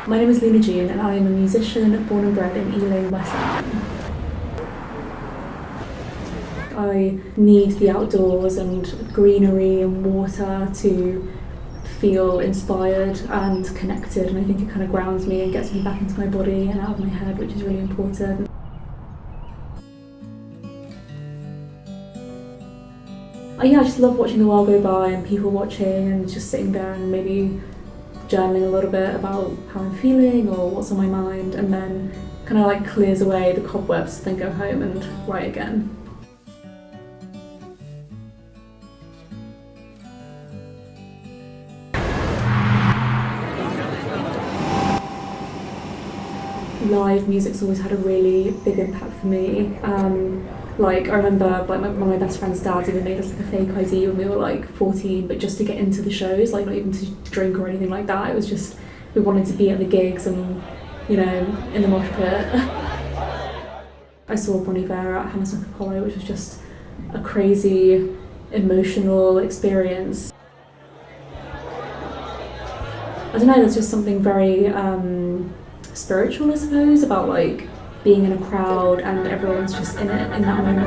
My name is Luna June and I am a musician born and bred in Ealing, West London. I need the outdoors and greenery and water to feel inspired and connected, and I think it kind of grounds me and gets me back into my body and out of my head, which is really important. Yeah, I just love watching the world go by and people watching and just sitting there and maybe journaling a little bit about how I'm feeling or what's on my mind, and then kind of like clears away the cobwebs, then go home and write again. Live music's always had a really big impact for me. Like I remember like one of my best friend's dads even made us like a fake ID when we were like 14, but just to get into the shows, like not even to drink or anything like that. It was just, we wanted to be at the gigs and, you know, in the mosh pit. I saw Bon Iver at Hammersmith Fulham, which was just a crazy emotional experience. I don't know, there's just something very spiritual, I suppose, about like being in a crowd and everyone's just in it in that moment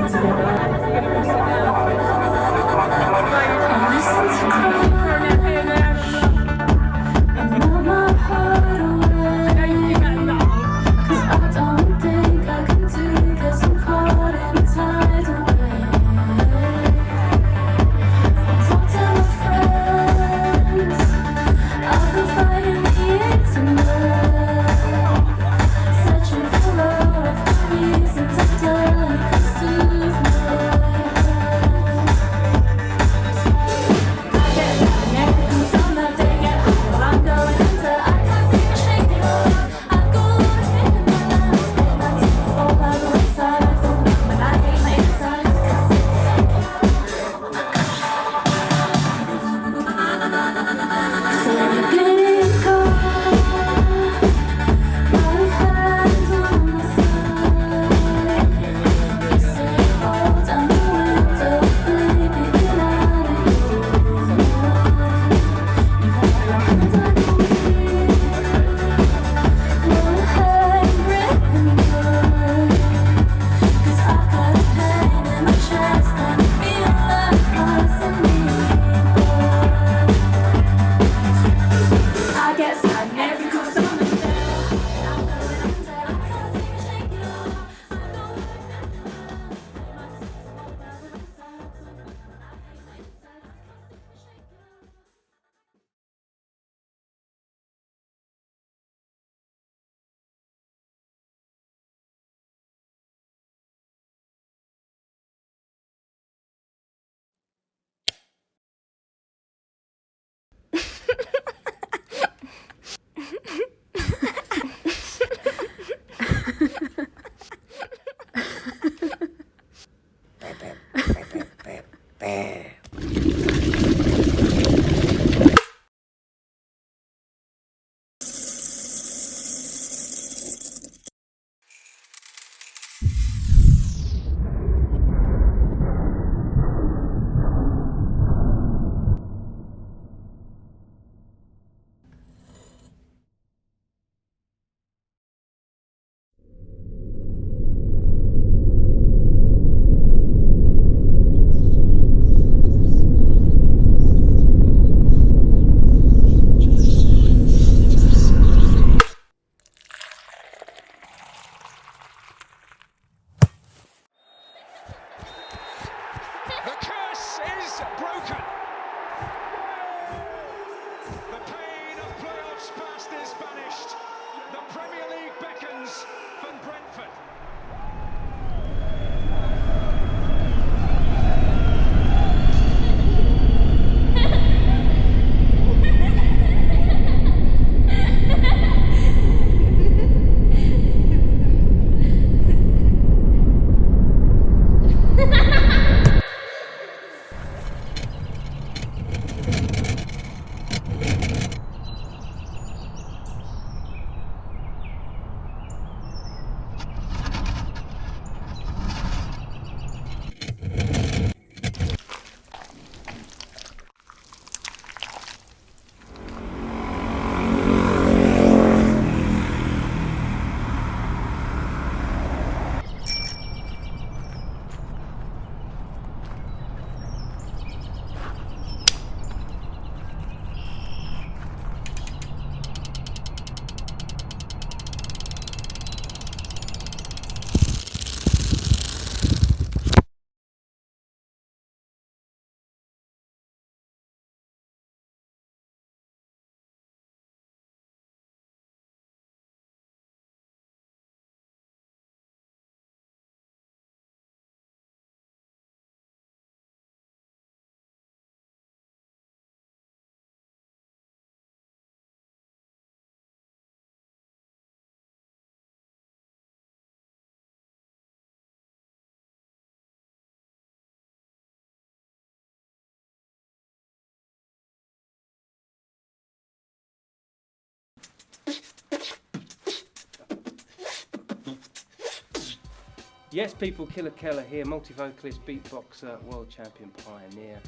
Yes, people, Cllr here, multi-vocalist, beatboxer, world champion, pioneer,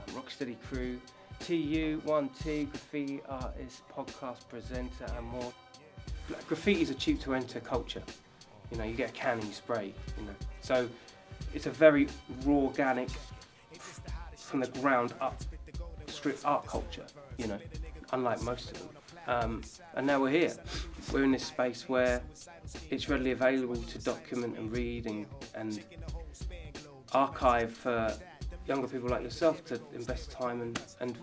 rocksteady crew, TU1T, graffiti artist, podcast presenter, and more. Graffiti is a cheap to enter culture. You know, you get a can and you spray. You know, so it's a very raw, organic, from the ground up, street art culture. You know, unlike most of them. And now we're here. We're in this space where it's readily available to document and read and archive for younger people like yourself to invest time and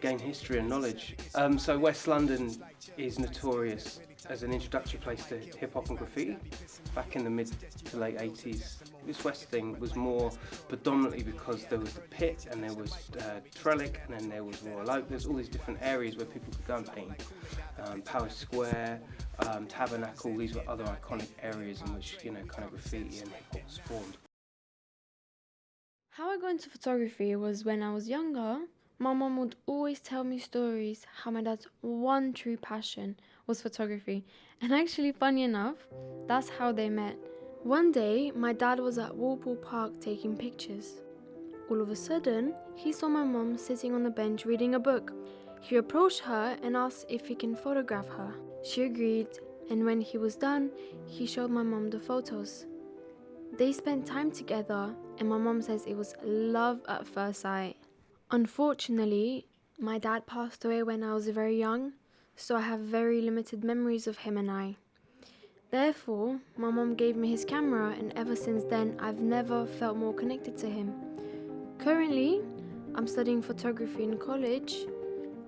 gain history and knowledge. So West London is notorious as an introductory place to hip-hop and graffiti. Back in the mid to late 80s, this West thing was more predominantly because there was the Pit and there was Trellick and then there was Royal Oak. There's all these different areas where people could go and paint. Power Square, Tabernacle, these were other iconic areas in which, you know, kind of graffiti and hip-hop was formed. How I got into photography was when I was younger. My mum would always tell me stories how my dad's one true passion was photography. And actually, funny enough, that's how they met. One day, my dad was at Walpole Park taking pictures. All of a sudden, he saw my mum sitting on the bench reading a book. He approached her and asked if he can photograph her. She agreed, and when he was done, he showed my mum the photos. They spent time together, and my mum says it was love at first sight. Unfortunately, my dad passed away when I was very young, so I have very limited memories of him and I. Therefore, my mum gave me his camera, and ever since then, I've never felt more connected to him. Currently, I'm studying photography in college.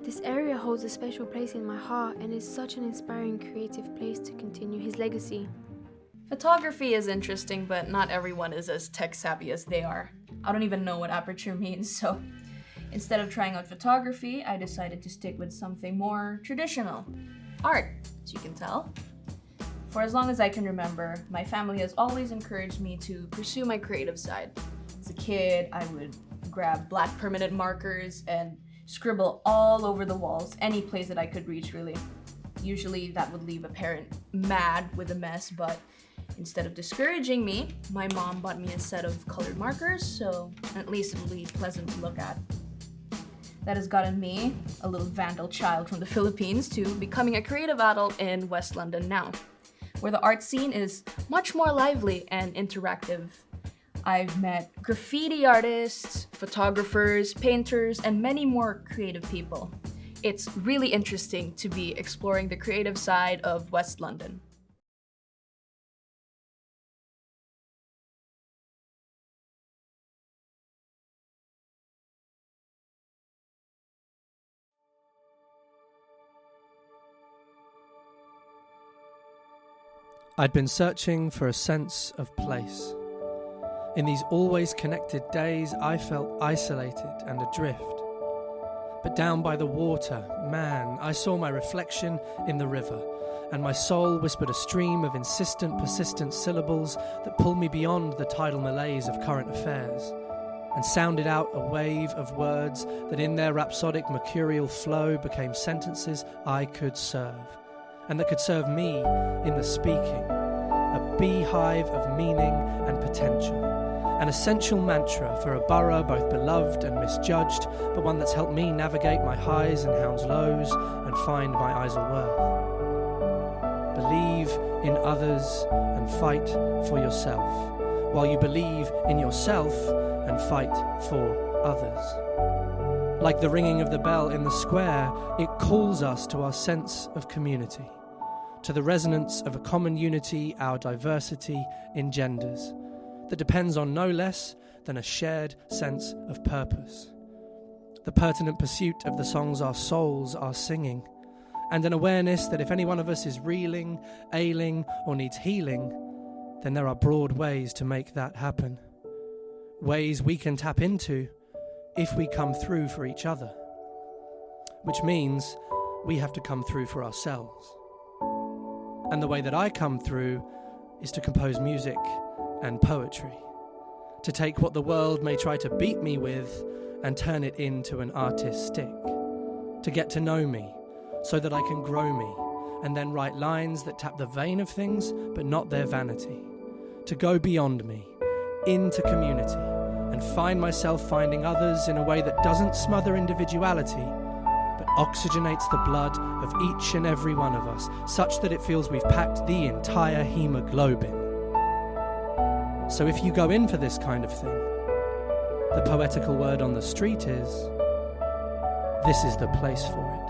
This area holds a special place in my heart and is such an inspiring creative place to continue his legacy. Photography is interesting, but not everyone is as tech savvy as they are. I don't even know what aperture means, so instead of trying out photography, I decided to stick with something more traditional. Art, as you can tell. For as long as I can remember, my family has always encouraged me to pursue my creative side. As a kid, I would grab black permanent markers and scribble all over the walls, any place that I could reach, really. Usually that would leave a parent mad with a mess, but instead of discouraging me, my mom bought me a set of colored markers, so at least it will be pleasant to look at. That has gotten me, a little vandal child from the Philippines, to becoming a creative adult in West London now, where the art scene is much more lively and interactive. I've met graffiti artists, photographers, painters, and many more creative people. It's really interesting to be exploring the creative side of West London. I'd been searching for a sense of place. In these always connected days, I felt isolated and adrift. But down by the water, man, I saw my reflection in the river, and my soul whispered a stream of insistent, persistent syllables that pulled me beyond the tidal malaise of current affairs, and sounded out a wave of words that in their rhapsodic mercurial flow became sentences I could serve, and that could serve me in the speaking, a beehive of meaning and potential, an essential mantra for a borough both beloved and misjudged, but one that's helped me navigate my highs and Hounslows and find my Isleworth. Believe in others and fight for yourself, while you believe in yourself and fight for others. Like the ringing of the bell in the square, it calls us to our sense of community, to the resonance of a common unity our diversity engenders, that depends on no less than a shared sense of purpose. The pertinent pursuit of the songs our souls are singing, and an awareness that if any one of us is reeling, ailing, or needs healing, then there are broad ways to make that happen. Ways we can tap into if we come through for each other, which means we have to come through for ourselves. And the way that I come through is to compose music and poetry, to take what the world may try to beat me with and turn it into an artist's stick, to get to know me so that I can grow me and then write lines that tap the vein of things but not their vanity, to go beyond me, into community, and find myself finding others in a way that doesn't smother individuality, but oxygenates the blood of each and every one of us, such that it feels we've packed the entire hemoglobin. So if you go in for this kind of thing, the poetical word on the street is, this is the place for it.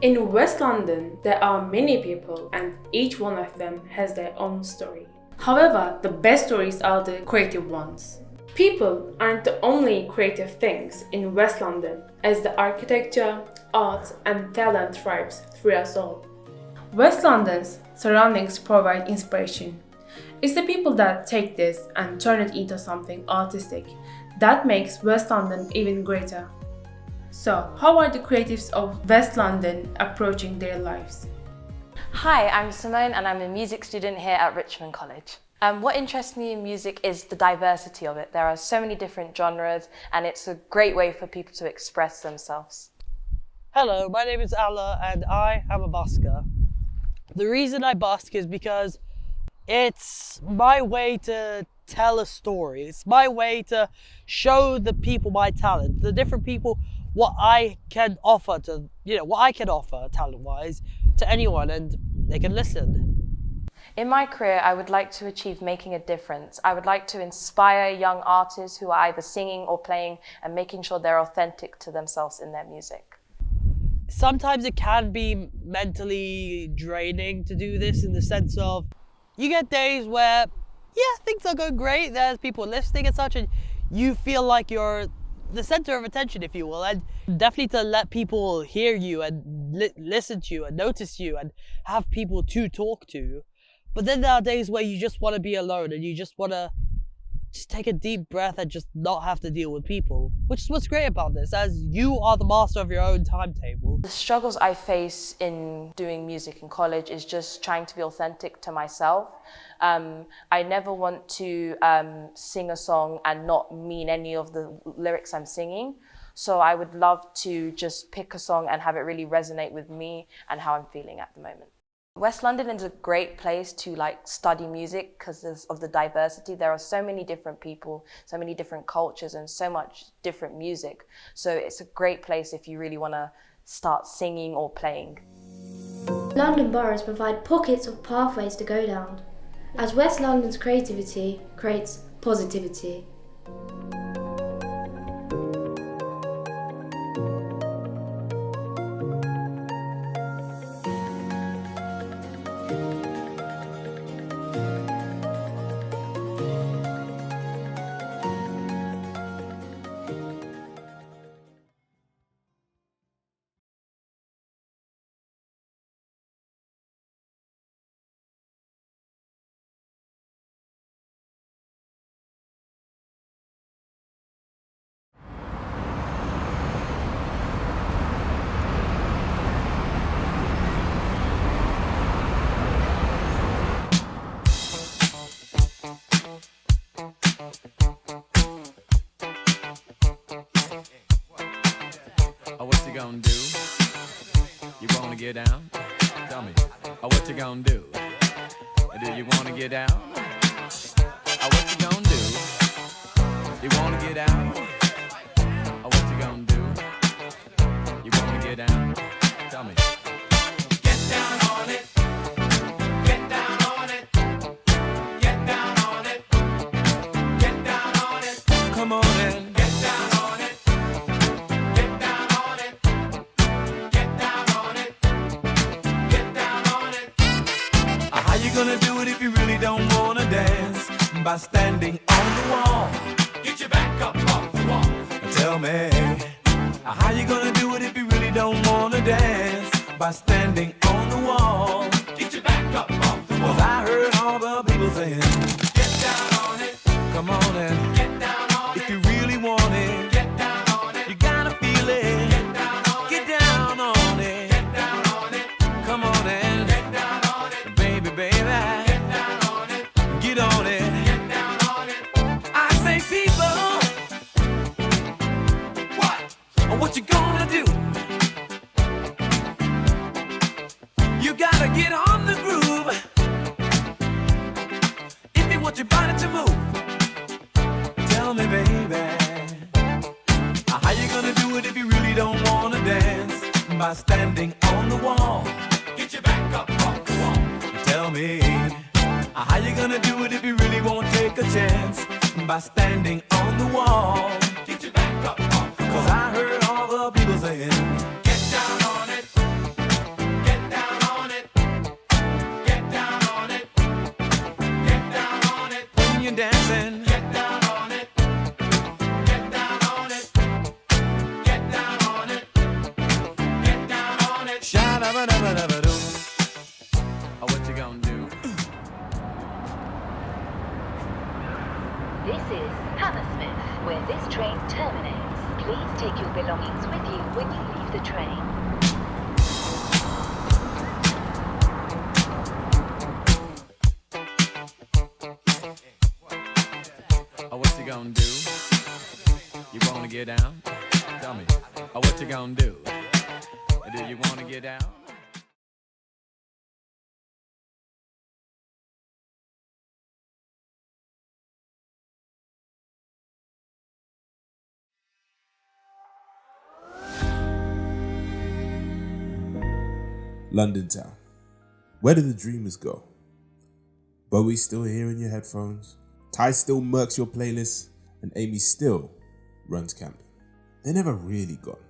In West London, there are many people and each one of them has their own story. However, the best stories are the creative ones. People aren't the only creative things in West London, as the architecture, art and talent thrives through us all. West London's surroundings provide inspiration. It's the people that take this and turn it into something artistic that makes West London even greater. So, how are the creatives of West London approaching their lives? Hi, I'm Simone and I'm a music student here at Richmond College. What interests me in music is the diversity of it. There are so many different genres and it's a great way for people to express themselves. Hello, my name is Allah and I am a busker. The reason I busk is because it's my way to tell a story. It's my way to show the people my talent, the different people, what I can offer talent-wise to anyone, and they can listen. In my career, I would like to achieve making a difference. I would like to inspire young artists who are either singing or playing and making sure they're authentic to themselves in their music. Sometimes it can be mentally draining to do this, in the sense of you get days where, things are going great, there's people listening and such, and you feel like you're the center of attention, if you will, and definitely to let people hear you and listen to you and notice you and have people to talk to. But then there are days where you just want to be alone and you just want to just take a deep breath and just not have to deal with people, which is what's great about this, as you are the master of your own timetable. The struggles I face in doing music in college is just trying to be authentic to myself. I never want to sing a song and not mean any of the lyrics I'm singing. So I would love to just pick a song and have it really resonate with me and how I'm feeling at the moment. West London is a great place to study music because of the diversity. There are so many different people, so many different cultures and so much different music. So it's a great place if you really want to start singing or playing. London boroughs provide pockets of pathways to go down, as West London's creativity creates positivity. What you gonna do? You wanna get down? Tell me. What you gonna do? Do you wanna get down? What you gonna do? You wanna get down? What you gonna do? You wanna get down? Tell me. Get down on it. Get down on it. Get down on it. Get down on it. Come on in. Gonna do it if you really don't wanna dance by standing on the wall. Get your back up off the wall. Tell me, how you gonna do it if you really don't wanna dance by standing on the wall? Get your back up off the wall. 'Cause I heard all the people saying, get down on it. Come on and get down on it. If you really want it, get down on it. You gotta feel it. Get down on it. Get down on it. Get down on it. Come on and get down on it. Baby, baby. Get down on it. Get on it. Get down on it. I say, people, what you gonna do? You gotta get on the groove if you want your body to move. Tell me, baby, how you gonna do it if you really don't wanna dance by standing on the wall? Get your back up off the wall. Tell me, how you gonna do it if you really won't take a chance by standing on the wall? Get your back up off the wall. 'Cause I heard all the people saying, get down on it. terminates. Please take your belongings with you when you leave the train. Oh, what you gonna do? You wanna get down? Tell me. Oh, what you gonna do? Do you wanna get down? London town. Where do the dreamers go? Bowie's still here in your headphones. Ty still murks your playlist. And Amy still runs Camden. They're never really gone.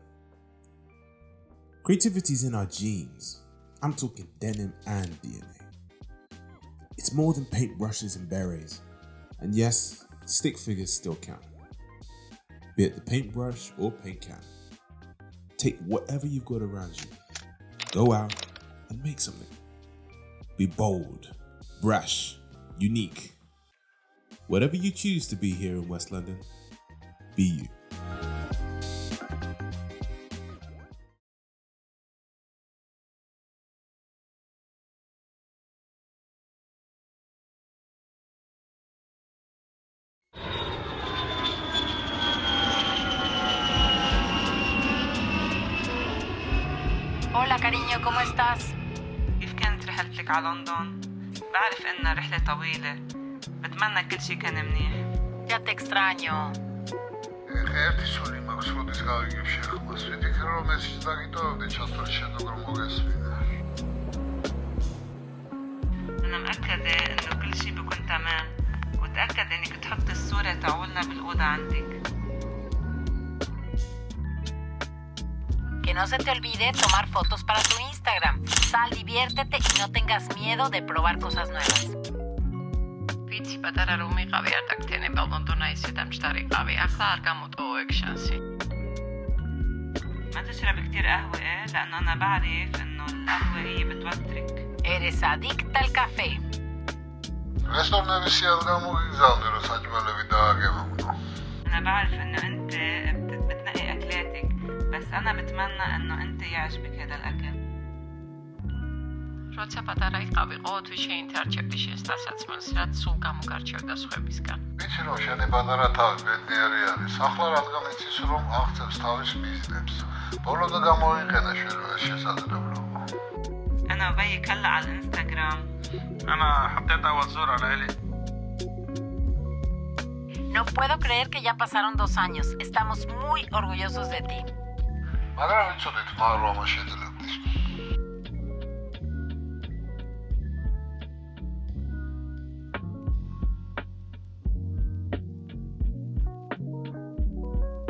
Creativity's in our genes. I'm talking denim and DNA. It's more than paintbrushes and berets. And yes, stick figures still count. Be it the paintbrush or paint can. Take whatever you've got around you. Go out and make something. Be bold, brash, unique. Whatever you choose to be here in West London, be you. Hola cariño, ¿cómo estás? كيف كانت رحلتك على لندن؟ بعرف إنها رحلة طويلة. بتمنى كل شي كان منيح. Ya te extraño. ერთი სული მაქვს, როდის გავიგებ შეხმას. ვიფიქრე რომ ეს დაგიტოვებდი ჩასწოლის შემდეგ რომ მოგესმინე. أنا مأكدة إنه كل شي بيكون تمام. وتأكد إنك تحط الصورة تاعولنا بالأوضة عندك. Que no se te olvide tomar fotos para tu Instagram. Sal, diviértete y no tengas miedo de probar cosas nuevas. ვიცი პატარა რომ იყავი არ დაგთენება ლონდონა ისე დამჭდარიყავი ახლა არ გამოტოვო ეგ შანსი ما تشربي كتير قهوة لأنه أنا بعرف إنه القهوة هي بتوترك. Eres adicta al café. რესტორნების სიას გამოგიგზავნე რომ საჭმელები დააგემოვნო. أنا بعرف إنه أنت بتنقي أكلاتك بس أنا بتمنى إنه أنت يعجبك هذا الأكل. როცა პატარა იყავი ყოველთვის შეინტერჩებდი შესაძლებლობას რაც სულ გამოგარჩევდა სხვებისგან. ვიცი რომ შენი პატარა თავი ბედნიერი არის. ახლა რადგან იცის რომ აღწევს თავის ბიზნესს. ბოლომდე გამოიყენა შენ ეს შესაძლებლობა. أنا وبيك هلا على الإنستغرام. أنا حطيت أول صورة لإلي. No puedo creer que ya pasaron 2 años. Estamos muy orgullosos de ti. მაგრამ ვიცოდით მარვა შეძლებდის.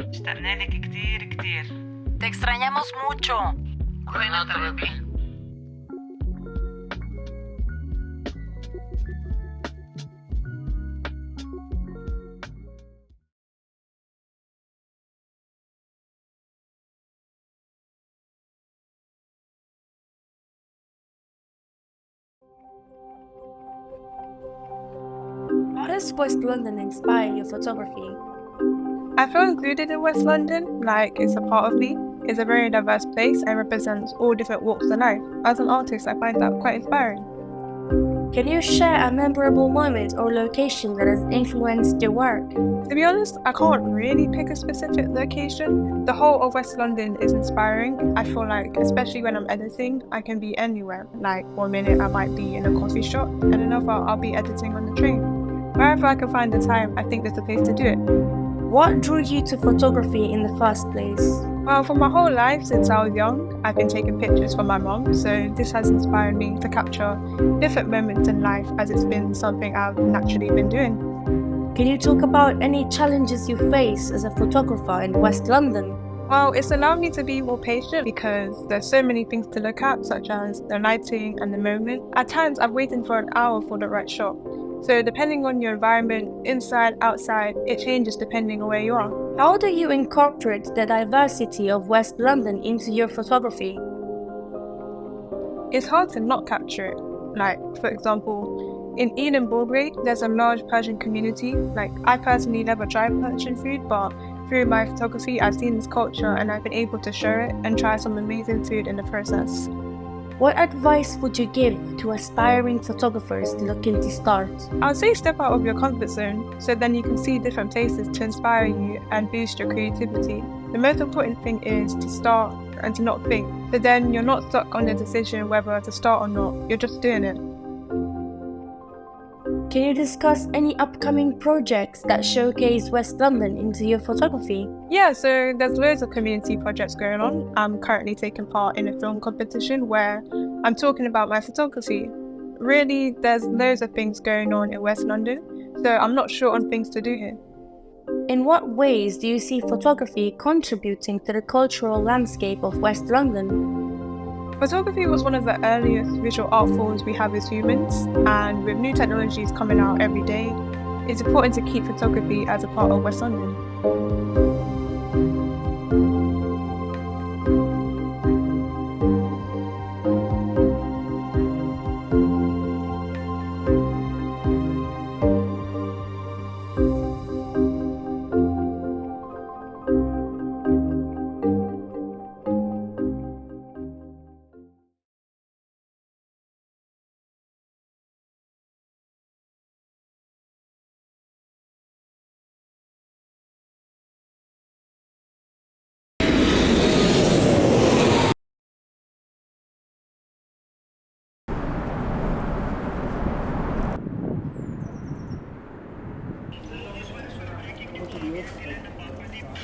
اشتقنا لك كتير كتير. Te extrañamos mucho. Buena tarde. How does West London inspire your photography? I feel included in West London, like it's a part of me. It's a very diverse place and represents all different walks of life. As an artist, I find that quite inspiring. Can you share a memorable moment or location that has influenced your work? To be honest, I can't really pick a specific location. The whole of West London is inspiring. I feel like, especially when I'm editing, I can be anywhere. Like 1 minute I might be in a coffee shop and another I'll be editing on the train. Wherever I can find the time, I think there's a place to do it. What drew you to photography in the first place? Well, for my whole life since I was young, I've been taking pictures for my mom, so this has inspired me to capture different moments in life as it's been something I've naturally been doing. Can you talk about any challenges you face as a photographer in West London? Well, it's allowed me to be more patient because there's so many things to look at, such as the lighting and the moment. At times, I've waited for an hour for the right shot. So depending on your environment, inside, outside, it changes depending on where you are. How do you incorporate the diversity of West London into your photography? It's hard to not capture it. Like, for example, in Ealing, there's a large Persian community. Like, I personally never tried Persian food, but through my photography, I've seen this culture and I've been able to share it and try some amazing food in the process. What advice would you give to aspiring photographers looking to start? I would say step out of your comfort zone so then you can see different places to inspire you and boost your creativity. The most important thing is to start and to not think. So then you're not stuck on the decision whether to start or not, you're just doing it. Can you discuss any upcoming projects that showcase West London into your photography? Yeah, so there's loads of community projects going on. I'm currently taking part in a film competition where I'm talking about my photography. Really, there's loads of things going on in West London, so I'm not short on things to do here. In what ways do you see photography contributing to the cultural landscape of West London? Photography was one of the earliest visual art forms we have as humans, and with new technologies coming out every day, it's important to keep photography as a part of West London.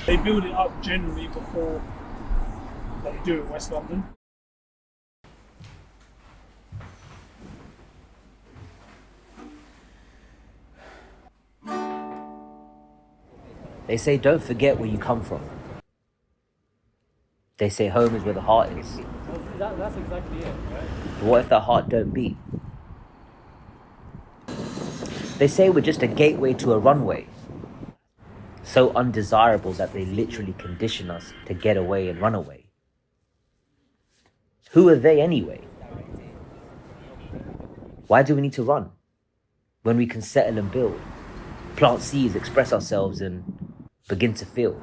They build it up generally before they do it in West London. They say don't forget where you come from. They say home is where the heart is. That's exactly it, right? But what if that heart don't beat? They say we're just a gateway to a runway. So undesirable that they literally condition us to get away and run away. Who are they anyway? Why do we need to run when we can settle and build, plant seeds, express ourselves and begin to feel?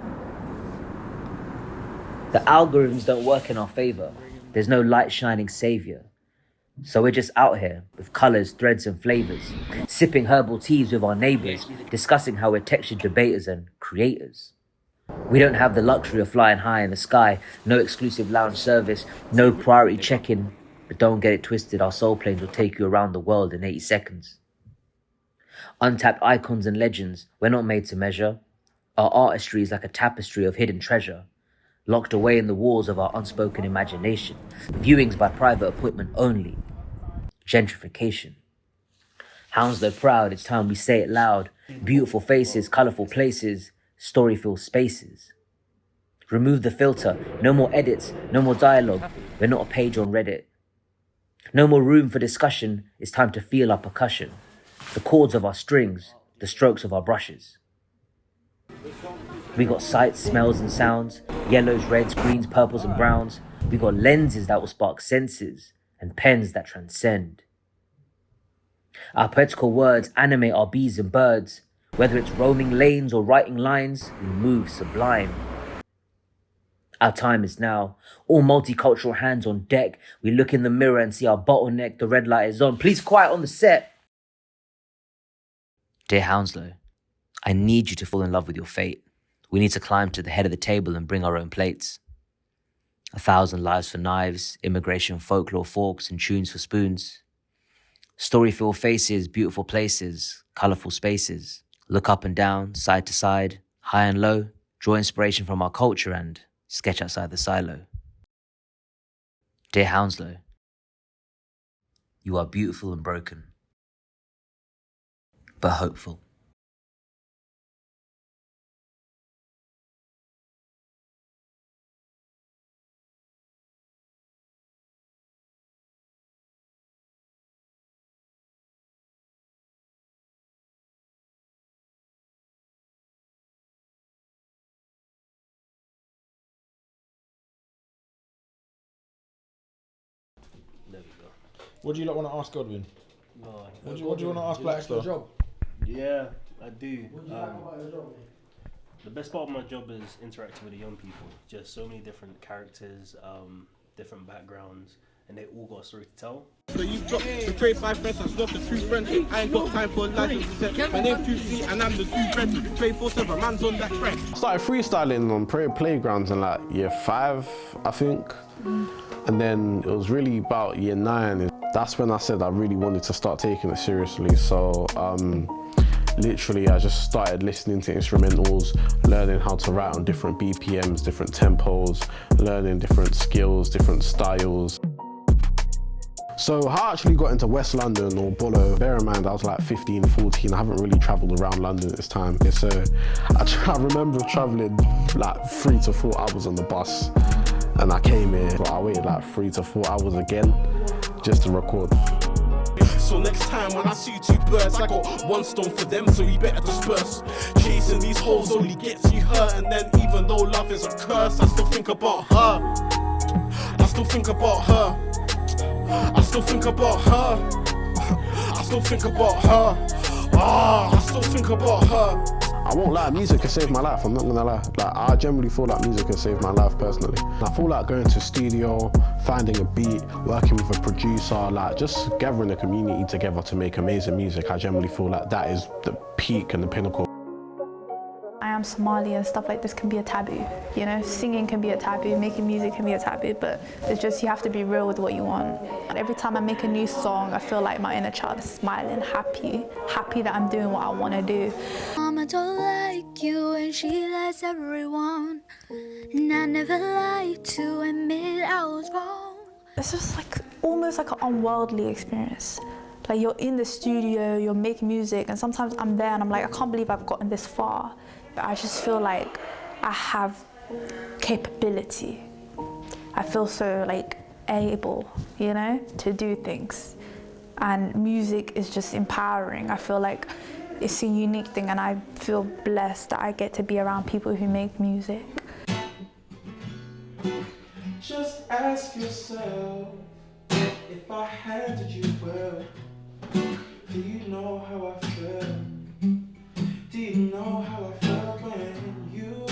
The algorithms don't work in our favor. There's no light shining savior. So we're just out here with colors, threads and flavors, sipping herbal teas with our neighbors, discussing how we're textured debaters and creators. We don't have the luxury of flying high in the sky, no exclusive lounge service, no priority check-in, but don't get it twisted, our soul planes will take you around the world in 80 seconds. Untapped icons and legends, we're not made to measure. Our artistry is like a tapestry of hidden treasure, locked away in the walls of our unspoken imagination. Viewings by private appointment only. Gentrification. Hounslow proud, it's time we say it loud. Beautiful faces, colourful places, story-filled spaces. Remove the filter, no more edits, no more dialogue. We're not a page on Reddit. No more room for discussion, it's time to feel our percussion. The chords of our strings, the strokes of our brushes. We got sights, smells and sounds, yellows, reds, greens, purples and browns. We got lenses that will spark senses and pens that transcend. Our poetical words animate our bees and birds. Whether it's roaming lanes or writing lines, we move sublime. Our time is now. All multicultural hands on deck. We look in the mirror and see our bottleneck. The red light is on. Please quiet on the set. Dear Hounslow, I need you to fall in love with your fate. We need to climb to the head of the table and bring our own plates. 1,000 lives for knives, immigration, folklore, forks and tunes for spoons. Story-filled faces, beautiful places, colourful spaces. Look up and down, side to side, high and low. Draw inspiration from our culture and sketch outside the silo. Dear Hounslow, you are beautiful and broken, but hopeful. What do you want to ask Godwin? What do you want to ask Blackstar? Yeah, I do. The best part of my job is interacting with the young people. Just so many different characters, different backgrounds, and they all got a story to tell. So you've dropped the trade 5 friends, I've lost the 2 friends. I ain't got time for license to set. My name's 2C and I'm the 2 friends. Trade 4-7, man's on that friend. I started freestyling on playgrounds in like year 5, I think. And then it was really about year 9. That's when I said I really wanted to start taking it seriously. So literally I just started listening to instrumentals, learning how to write on different BPMs, different tempos, learning different skills, different styles. So how I actually got into West London or Bollo, bear in mind I was like 15, 14, I haven't really travelled around London at this time. So I remember travelling like 3 to 4 hours on the bus, and I came here, but I waited like 3 to 4 hours again just to record. So next time when I see 2 birds, I got 1 stone for them, so you better disperse. Chasing these hoes only gets you hurt, and then even though love is a curse, I still think about her. I still think about her. I still think about her. I still think about her. I still think about her. I won't lie, music has saved my life, I'm not gonna lie. Like, I generally feel like music has saved my life personally. I feel like going to studio, finding a beat, working with a producer, like just gathering a community together to make amazing music. I generally feel like that is the peak and the pinnacle. I am Somali and stuff like this can be a taboo, you know? Singing can be a taboo, making music can be a taboo, but it's just you have to be real with what you want. And every time I make a new song, I feel like my inner child is smiling, happy that I'm doing what I want to do. Mama don't like you and she likes everyone, and I never like to admit I was wrong. It's just like almost like an unworldly experience. Like you're in the studio, you're making music, and sometimes I'm there and I'm like, I can't believe I've gotten this far. But I just feel like I have capability. I feel so like able, you know, to do things. And music is just empowering. I feel like it's a unique thing, and I feel blessed that I get to be around people who make music. Just ask yourself, if I handed you well, do you know how I felt? Do you know how I felt when you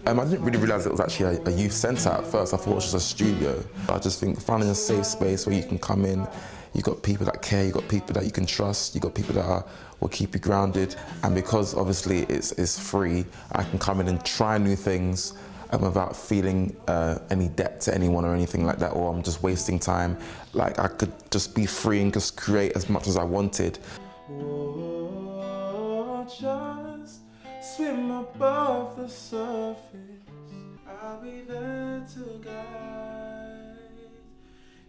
I didn't really realise it was actually a youth centre at first. I thought it was just a studio. I just think finding a safe space where you can come in, you've got people that care, you've got people that you can trust, you've got people that will keep you grounded. And because obviously it's free, I can come in and try new things without feeling any debt to anyone or anything like that, or I'm just wasting time. Like I could just be free and just create as much as I wanted. just swim above the surface. I'll be there to guide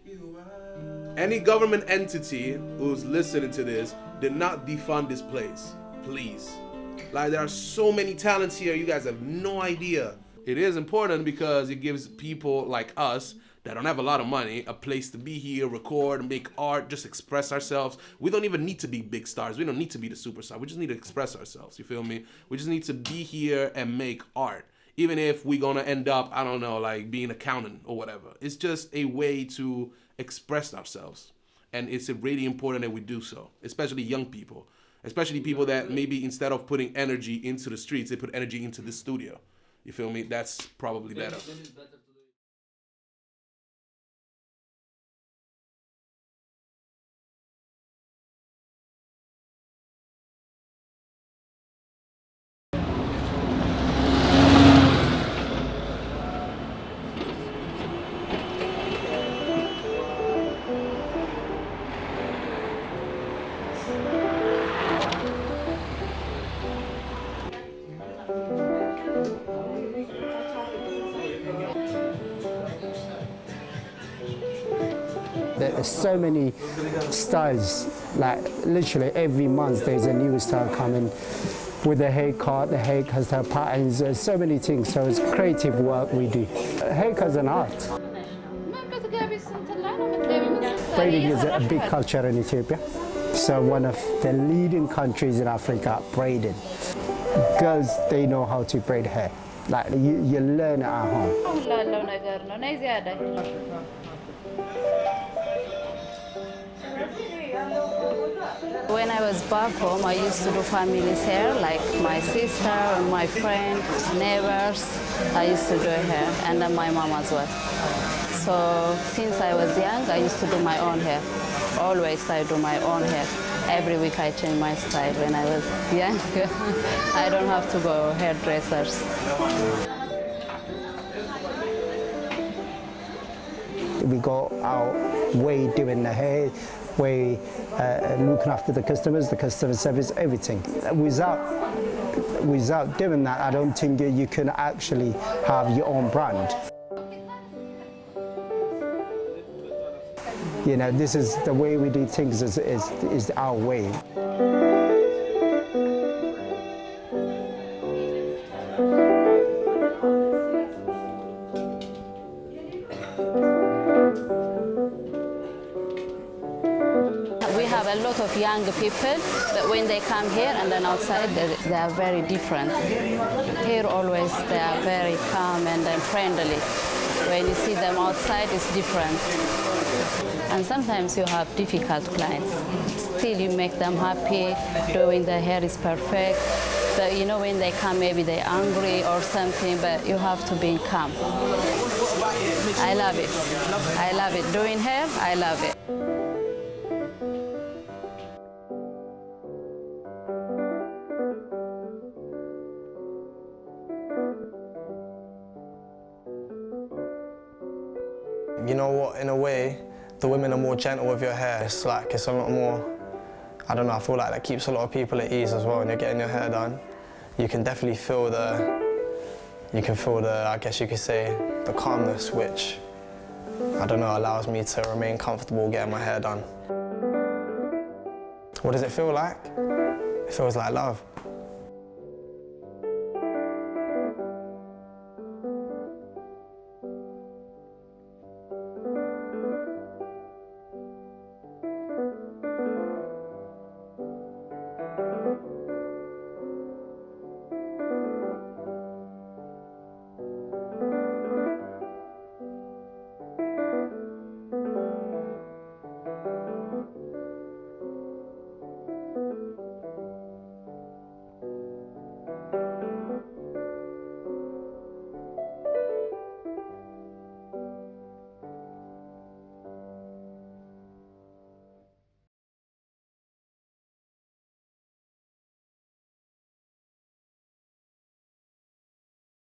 you out. Any government entity who's listening to this, did not defund this place, please. Like, there are so many talents here, you guys have no idea. It is important because it gives people like us that don't have a lot of money a place to be here, record, make art, just express ourselves. We don't even need to be big stars. We don't need to be the superstar. We just need to express ourselves, you feel me? We just need to be here and make art. Even if we're gonna end up, I don't know, like being an accountant or whatever. It's just a way to express ourselves. And it's really important that we do so, especially young people. Especially people that maybe instead of putting energy into the streets, they put energy into the studio. You feel me? That's probably better. There's so many styles, like literally every month there's a new style coming with the haircut, the hair has the patterns, there's so many things, so it's creative work we do. Haircut's an art. Braiding is a big culture in Ethiopia, so one of the leading countries in Africa, braiding. Girls, they know how to braid hair, like you learn it at home. When I was back home, I used to do family's hair, like my sister, my friend, neighbors. I used to do hair, and then my mom as well. So since I was young, I used to do my own hair. Always I do my own hair. Every week I change my style when I was young. I don't have to go hairdressers. We got our way doing the hair, way looking after the customer service, everything. Without doing that, I don't think you can actually have your own brand. You know, this is the way we do things, is our way. A lot of young people, but when they come here and then outside, they are very different. Here always they are very calm and friendly. When you see them outside, it's different. And sometimes you have difficult clients. Still you make them happy, doing the hair is perfect. But you know, when they come, maybe they're angry or something, but you have to be calm. I love it. I love it. Doing hair, I love it. You know what, in a way, the women are more gentle with your hair. It's a lot more, I don't know, I feel like that keeps a lot of people at ease as well when you're getting your hair done. You can definitely feel I guess you could say, the calmness, which, I don't know, allows me to remain comfortable getting my hair done. What does it feel like? It feels like love.